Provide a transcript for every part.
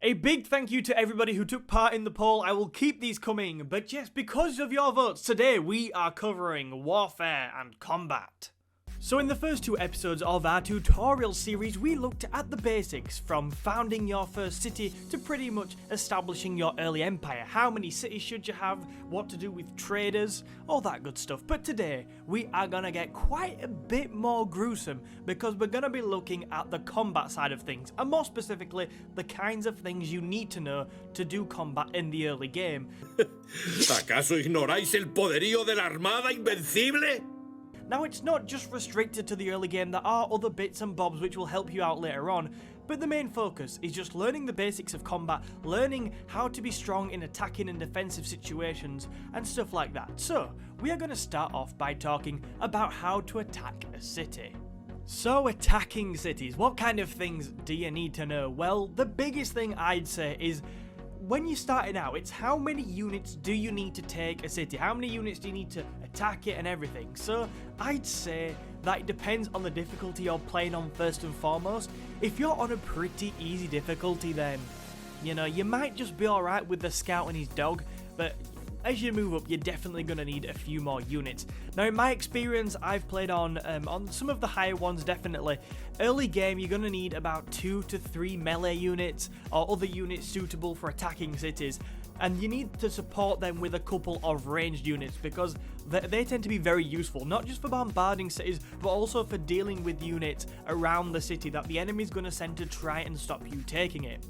A big thank you to everybody who took part in the poll. I will keep these coming, but yes, because of your votes, today we are covering warfare and combat. So in the first two episodes of our tutorial series, we looked at the basics from founding your first city to pretty much establishing your early empire. How many cities should you have, what to do with traders, all that good stuff. But today, we are gonna get quite a bit more gruesome because we're gonna be looking at the combat side of things, and more specifically, the kinds of things you need to know to do combat in the early game. ¿Acaso ignoráis el poderío de la Armada Invencible? Now, it's not just restricted to the early game, there are other bits and bobs which will help you out later on, but the main focus is just learning the basics of combat, learning how to be strong in attacking and defensive situations, and stuff like that. So, we are going to start off by talking about how to attack a city. So, attacking cities, what kind of things do you need to know? Well, the biggest thing I'd say is, when you're starting out, it's how many units do you need to take a city? How many units do you need to attack it and everything? So I'd say that it depends on the difficulty you're playing on first and foremost. If you're on a pretty easy difficulty, then, you know, you might just be alright with the scout and his dog, but as you move up, you're definitely going to need a few more units. Now, in my experience, I've played on some of the higher ones, definitely. Early game, you're going to need about 2 to 3 melee units or other units suitable for attacking cities. And you need to support them with a couple of ranged units because they tend to be very useful, not just for bombarding cities, but also for dealing with units around the city that the enemy's going to send to try and stop you taking it.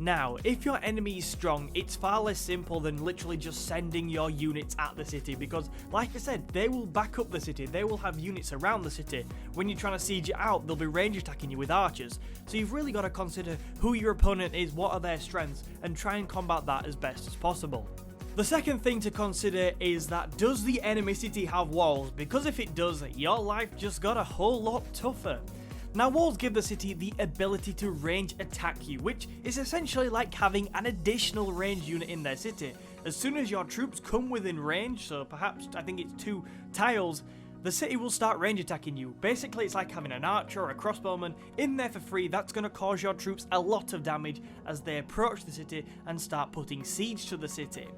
Now, if your enemy is strong, it's far less simple than literally just sending your units at the city because, like I said, they will back up the city, they will have units around the city. When you're trying to siege it out, they'll be range attacking you with archers. So you've really got to consider who your opponent is, what are their strengths, and try and combat that as best as possible. The second thing to consider is that, does the enemy city have walls? Because if it does, your life just got a whole lot tougher. Now, walls give the city the ability to range attack you, which is essentially like having an additional range unit in their city. As soon as your troops come within range, so perhaps I think it's 2 tiles, the city will start range attacking you. Basically, it's like having an archer or a crossbowman in there for free. That's going to cause your troops a lot of damage as they approach the city and start putting siege to the city.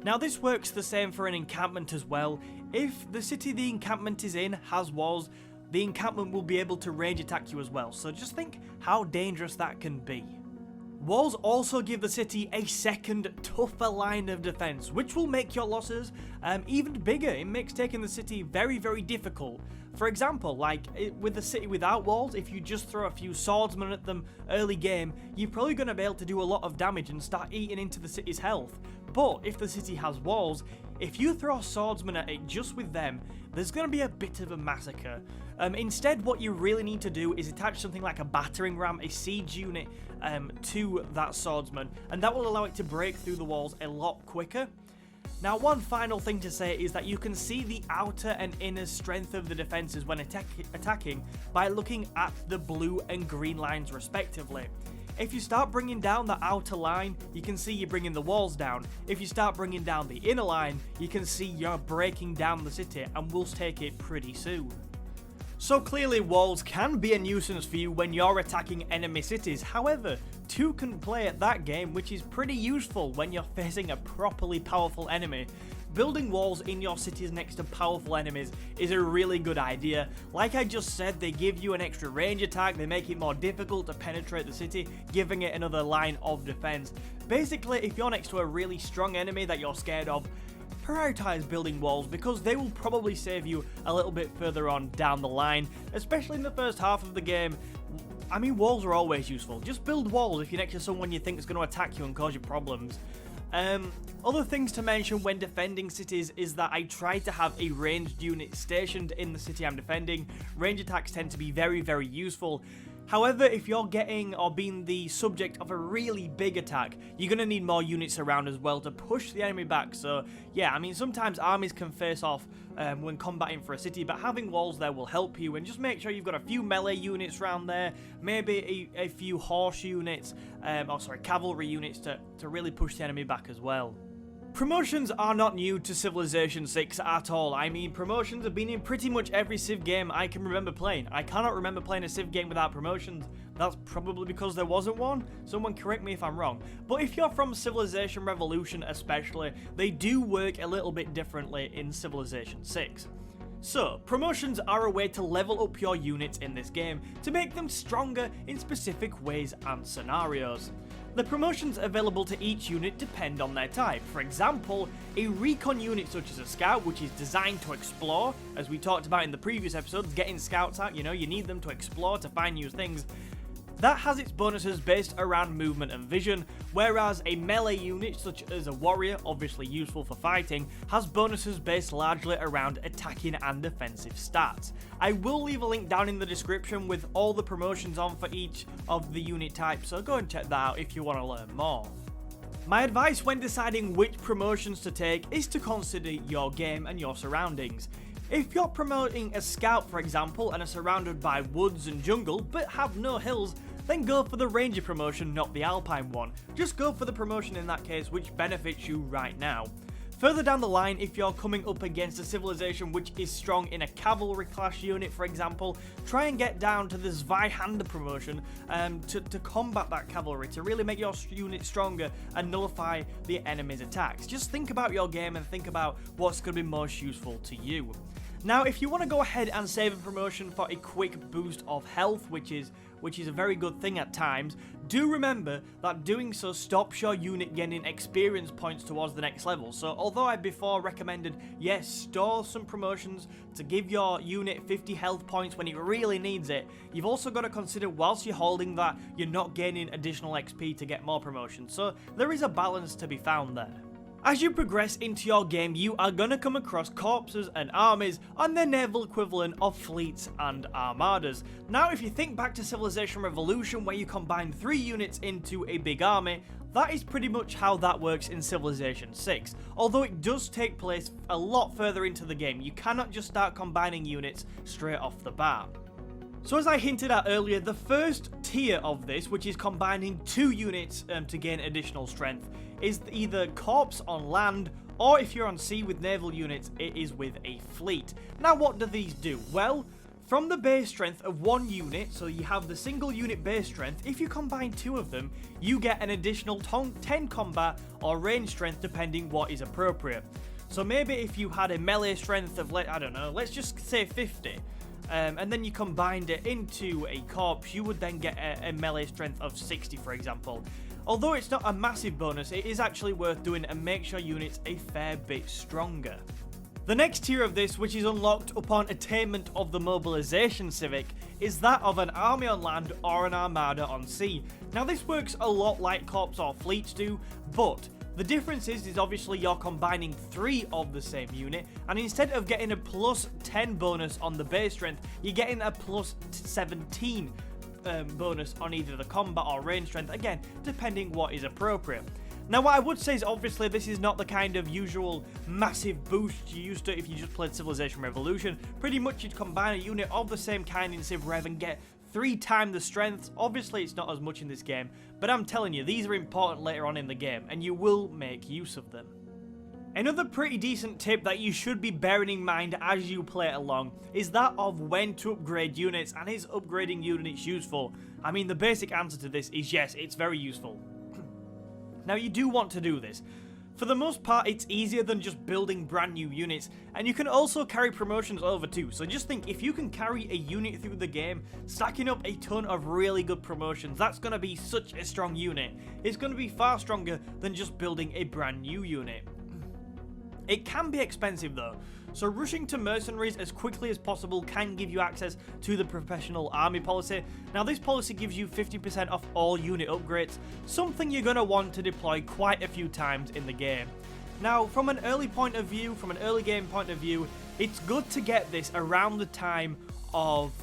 Now, this works the same for an encampment as well. If the city the encampment is in has walls, the encampment will be able to range attack you as well, so just think how dangerous that can be. Walls also give the city a second, tougher line of defense, which will make your losses even bigger. It makes taking the city very, very difficult. For example, like with the city without walls, if you just throw a few swordsmen at them early game, you're probably going to be able to do a lot of damage and start eating into the city's health. But if the city has walls, if you throw swordsmen at it just with them, there's going to be a bit of a massacre. Instead, what you really need to do is attach something like a battering ram, a siege unit, to that swordsman, and that will allow it to break through the walls a lot quicker. Now, one final thing to say is that you can see the outer and inner strength of the defenses when attacking by looking at the blue and green lines respectively. If you start bringing down the outer line, you can see you're bringing the walls down. If you start bringing down the inner line, you can see you're breaking down the city and will take it pretty soon. So clearly, walls can be a nuisance for you when you're attacking enemy cities. However, 2 can play at that game, which is pretty useful when you're facing a properly powerful enemy. Building walls in your cities next to powerful enemies is a really good idea. Like I just said, they give you an extra range attack, they make it more difficult to penetrate the city, giving it another line of defense. Basically, if you're next to a really strong enemy that you're scared of, prioritize building walls because they will probably save you a little bit further on down the line, especially in the first half of the game. I mean, walls are always useful. Just build walls if you're next to someone you think is going to attack you and cause you problems. Other things to mention when defending cities is that I try to have a ranged unit stationed in the city I'm defending. Range attacks tend to be very, very useful. However, if you're getting or being the subject of a really big attack, you're going to need more units around as well to push the enemy back. So yeah, I mean, sometimes armies can face off when combating for a city, but having walls there will help you, and just make sure you've got a few melee units around there, maybe a few horse units, cavalry units to really push the enemy back as well. Promotions are not new to Civilization 6 at all. I mean, promotions have been in pretty much every Civ game I can remember playing. I cannot remember playing a Civ game without promotions. That's probably because there wasn't one. Someone correct me if I'm wrong. But if you're from Civilization Revolution especially, they do work a little bit differently in Civilization 6. So, promotions are a way to level up your units in this game to make them stronger in specific ways and scenarios. The promotions available to each unit depend on their type. For example, a recon unit such as a scout, which is designed to explore, as we talked about in the previous episodes, getting scouts out, you need them to explore, to find new things. That has its bonuses based around movement and vision, whereas a melee unit such as a warrior, obviously useful for fighting, has bonuses based largely around attacking and defensive stats. I will leave a link down in the description with all the promotions on for each of the unit types, so go and check that out if you want to learn more. My advice when deciding which promotions to take is to consider your game and your surroundings. If you're promoting a scout, for example, and are surrounded by woods and jungle, but have no hills, then go for the ranger promotion, not the alpine one. Just go for the promotion in that case which benefits you right now. Further down the line, if you're coming up against a civilization which is strong in a cavalry class unit, for example, try and get down to the Zweihander promotion to combat that cavalry, to really make your unit stronger and nullify the enemy's attacks. Just think about your game and think about what's going to be most useful to you. Now, if you want to go ahead and save a promotion for a quick boost of health, which is a very good thing at times, do remember that doing so stops your unit gaining experience points towards the next level. So although I before recommended, yes, store some promotions to give your unit 50 health points when it really needs it, you've also got to consider whilst you're holding that, you're not gaining additional XP to get more promotions. So there is a balance to be found there. As you progress into your game, you are going to come across corpses and armies and their naval equivalent of fleets and armadas. Now, if you think back to Civilization Revolution where you combine 3 units into a big army, that is pretty much how that works in Civilization 6. Although it does take place a lot further into the game, you cannot just start combining units straight off the bat. So as I hinted at earlier, the first tier of this, which is combining 2 units to gain additional strength, is either corps on land, or if you're on sea with naval units, it is with a fleet. Now what do these do? Well, from the base strength of 1 unit, so you have the single unit base strength, if you combine 2 of them, you get an additional 10 combat or range strength depending what is appropriate. So maybe if you had a melee strength of, I don't know, let's just say 50, and then you combined it into a corps, you would then get a melee strength of 60, for example. Although it's not a massive bonus, it is actually worth doing and makes your units a fair bit stronger. The next tier of this, which is unlocked upon attainment of the mobilization civic, is that of an army on land or an armada on sea. Now this works a lot like corps or fleets do, but the difference is obviously you're combining 3 of the same unit, and instead of getting a plus 10 bonus on the base strength, you're getting a plus 17 bonus on either the combat or range strength, again, depending what is appropriate. Now what I would say is obviously this is not the kind of usual massive boost you used to if you just played Civilization Revolution. Pretty much you'd combine a unit of the same kind in Civ Rev and get 3 times the strength. Obviously it's not as much in this game, but I'm telling you, these are important later on in the game and you will make use of them. Another pretty decent tip that you should be bearing in mind as you play along is that of when to upgrade units, and is upgrading units useful? I mean, the basic answer to this is yes, it's very useful. Now you do want to do this. For the most part, it's easier than just building brand new units, and you can also carry promotions over too. So just think, if you can carry a unit through the game, stacking up a ton of really good promotions, that's going to be such a strong unit. It's going to be far stronger than just building a brand new unit. It can be expensive though, so rushing to mercenaries as quickly as possible can give you access to the professional army policy. Now this policy gives you 50% off all unit upgrades, something you're going to want to deploy quite a few times in the game. Now from an early game point of view, it's good to get this around the time of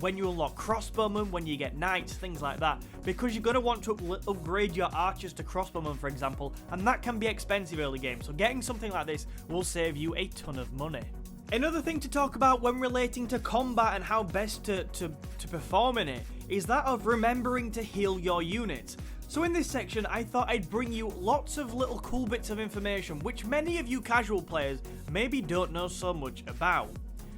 when you unlock crossbowmen, when you get knights, things like that, because you're going to want to upgrade your archers to crossbowmen, for example, and that can be expensive early game, so getting something like this will save you a ton of money. Another thing to talk about when relating to combat and how best to perform in it is that of remembering to heal your units. So in this section, I thought I'd bring you lots of little cool bits of information which many of you casual players maybe don't know so much about.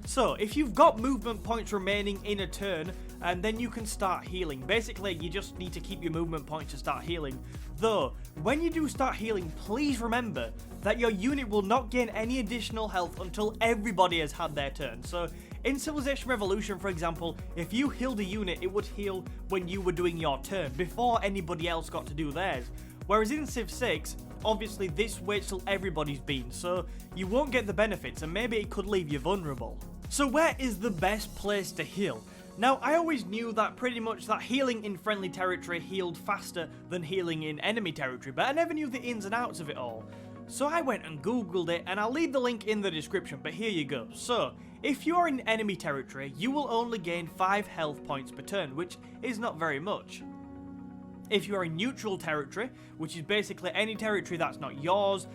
So, if you've got movement points remaining in a turn, and then you can start healing. Basically, you just need to keep your movement points to start healing. Though, when you do start healing, please remember that your unit will not gain any additional health until everybody has had their turn. So, in Civilization Revolution, for example, if you healed a unit, it would heal when you were doing your turn, before anybody else got to do theirs. Whereas in Civ 6, obviously this waits till everybody's been, so you won't get the benefits, and maybe it could leave you vulnerable. So where is the best place to heal? Now, I always knew that pretty much that healing in friendly territory healed faster than healing in enemy territory, but I never knew the ins and outs of it all. So I went and googled it, and I'll leave the link in the description, but here you go. So, if you are in enemy territory, you will only gain 5 health points per turn, which is not very much. If you are in neutral territory, which is basically any territory that's not yours,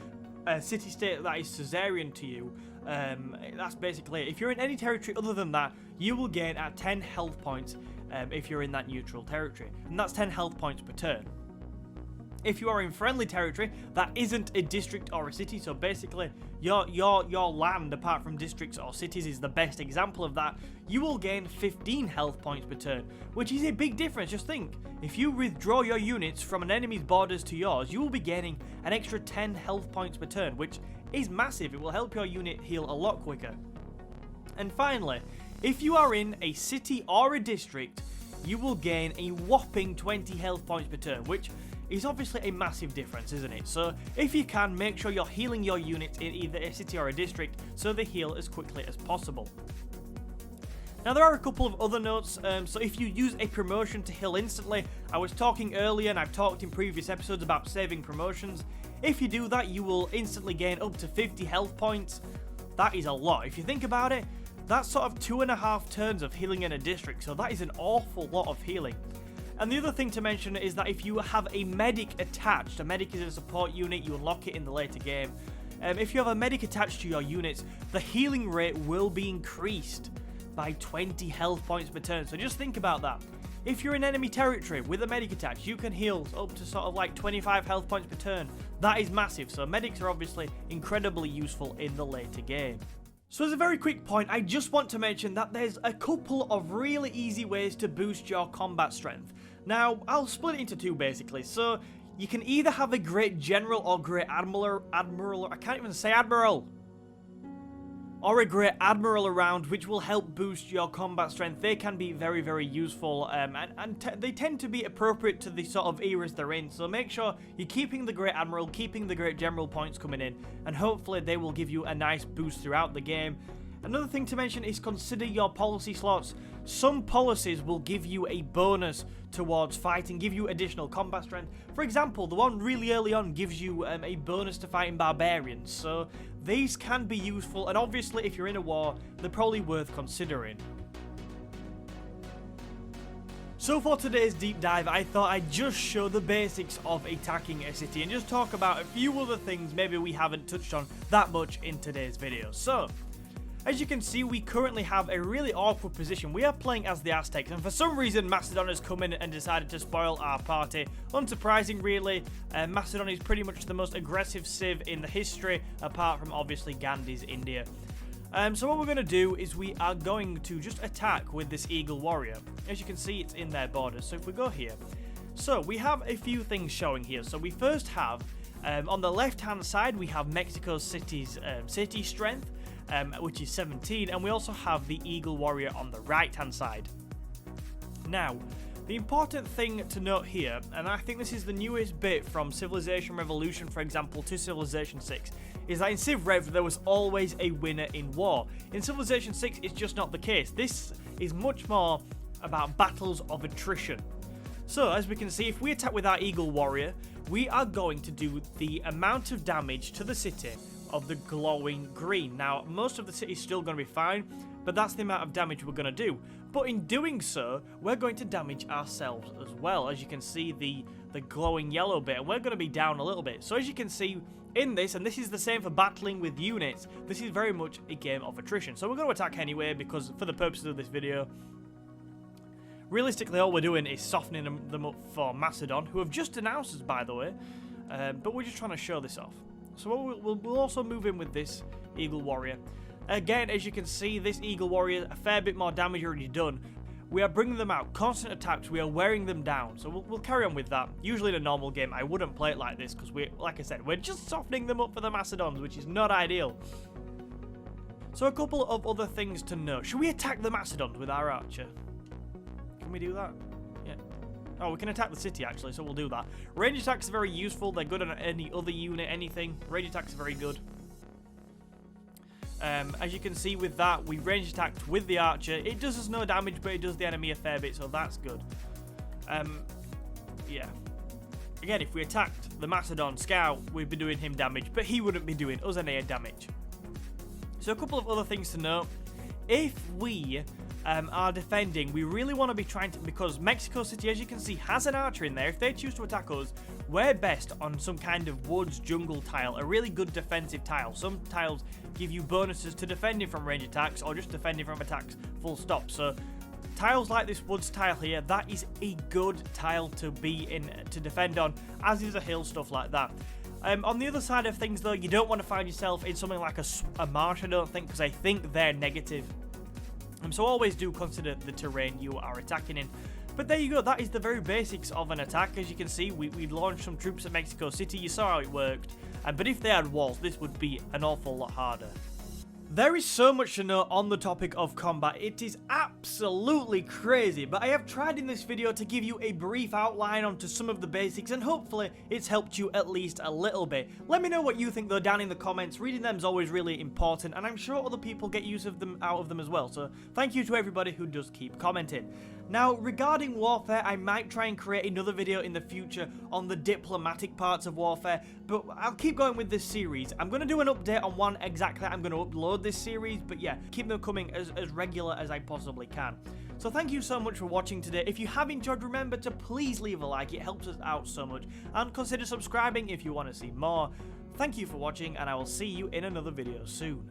a city-state that is Caesarian to you, that's basically it. If you're in any territory other than that, you will gain at 10 health points if you're in that neutral territory, and that's 10 health points per turn. If you are in friendly territory that isn't a district or a city, so basically your land apart from districts or cities is the best example of that, you will gain 15 health points per turn, which is a big difference. Just think, if you withdraw your units from an enemy's borders to yours, you will be gaining an extra 10 health points per turn, which is massive. It will help your unit heal a lot quicker. And finally, if you are in a city or a district, you will gain a whopping 20 health points per turn, which is obviously a massive difference, isn't it? So if you can, make sure you're healing your units in either a city or a district so they heal as quickly as possible. Now there are a couple of other notes, so if you use a promotion to heal instantly, I was talking earlier and I've talked in previous episodes about saving promotions. If you do that, you will instantly gain up to 50 health points. That is a lot. If you think about it, that's sort of 2.5 turns of healing in a district, so that is an awful lot of healing. And the other thing to mention is that if you have a medic attached, a medic is a support unit, you unlock it in the later game. If you have a medic attached to your units, the healing rate will be increased by 20 health points per turn. So just think about that. If you're in enemy territory with a medic attached, you can heal up to sort of like 25 health points per turn. That is massive, so medics are obviously incredibly useful in the later game. So as a very quick point, I just want to mention that there's a couple of really easy ways to boost your combat strength. Now, I'll split it into two basically. So, you can either have a great general or great admiral, I can't even say admiral. Or a great admiral around, which will help boost your combat strength. They can be very, very useful, and they tend to be appropriate to the sort of eras they're in. So make sure you're keeping the great admiral, keeping the great general points coming in, and hopefully they will give you a nice boost throughout the game. Another thing to mention is consider your policy slots. Some policies will give you a bonus towards fighting, give you additional combat strength. For example, the one really early on gives you a bonus to fighting barbarians, so these can be useful, and obviously if you're in a war, they're probably worth considering. So for today's deep dive, I thought I'd just show the basics of attacking a city and just talk about a few other things maybe we haven't touched on that much in today's video. So, as you can see, we currently have a really awkward position. We are playing as the Aztecs, and for some reason Macedon has come in and decided to spoil our party. Unsurprising really, Macedon is pretty much the most aggressive civ in the history, apart from obviously Gandhi's India. So what we're going to do is we are going to just attack with this Eagle Warrior. As you can see, it's in their borders, so if we go here. So we have a few things showing here. So we first have, on the left hand side, we have Mexico's city's city strength, which is 17, and we also have the Eagle Warrior on the right hand side. Now, the important thing to note here, and I think this is the newest bit from Civilization Revolution, for example, to Civilization 6, is that in Civ Rev there was always a winner in war. In Civilization 6 it's just not the case. This is much more about battles of attrition. So as we can see, if we attack with our Eagle Warrior, we are going to do the amount of damage to the city of the glowing green. Now, most of the city is still going to be fine, but that's the amount of damage we're going to do. But in doing so, we're going to damage ourselves as well. As you can see, the glowing yellow bit, and we're going to be down a little bit. So as you can see in this, and this is the same for battling with units, this is very much a game of attrition. So we're going to attack anyway, because for the purposes of this video. Realistically, all we're doing is softening them up for Macedon, who have just announced us, by the way. But we're just trying to show this off. So we'll also move in with this Eagle Warrior. Again, as you can see, this Eagle Warrior, a fair bit more damage already done. We are bringing them out, constant attacks, we are wearing them down, so we'll carry on with that. Usually in a normal game, I wouldn't play it like this, because like I said, we're just softening them up for the Macedons, which is not ideal. So a couple of other things to note. Should we attack the Macedons with our archer? Can we do that? Yeah. Oh, we can attack the city, actually, so we'll do that. Range attacks are very useful, they're good on any other unit, anything. Range attacks are very good. As you can see with that, we range attacked with the archer. It does us no damage, but it does the enemy a fair bit, so that's good. Yeah. Again, if we attacked the Macedon scout, we'd be doing him damage, but he wouldn't be doing us any damage. So a couple of other things to note. If we are defending, we really want to be trying to, because Mexico City, as you can see, has an archer in there. If they choose to attack us, we're best on some kind of woods jungle tile, a really good defensive tile. Some tiles give you bonuses to defending from range attacks or just defending from attacks full stop. So tiles like this woods tile here, that is a good tile to be in, to defend on, as is a hill, stuff like that. On the other side of things though, you don't want to find yourself in something like a marsh, I don't think, because I think they're negative. So always do consider the terrain you are attacking in. But there you go, that is the very basics of an attack. As you can see, we launched some troops at Mexico City, you saw how it worked. But if they had walls, this would be an awful lot harder. There is so much to know on the topic of combat, it is absolutely crazy, but I have tried in this video to give you a brief outline onto some of the basics, and hopefully it's helped you at least a little bit. Let me know what you think though down in the comments. Reading them is always really important, and I'm sure other people get use of them out of them as well, so thank you to everybody who does keep commenting. Now, regarding warfare, I might try and create another video in the future on the diplomatic parts of warfare, but I'll keep going with this series. I'm going to do an update on one exactly I'm going to upload this series, but yeah, keep them coming as regular as I possibly can. So thank you so much for watching today. If you have enjoyed, remember to please leave a like, it helps us out so much, and consider subscribing if you want to see more. Thank you for watching, and I will see you in another video soon.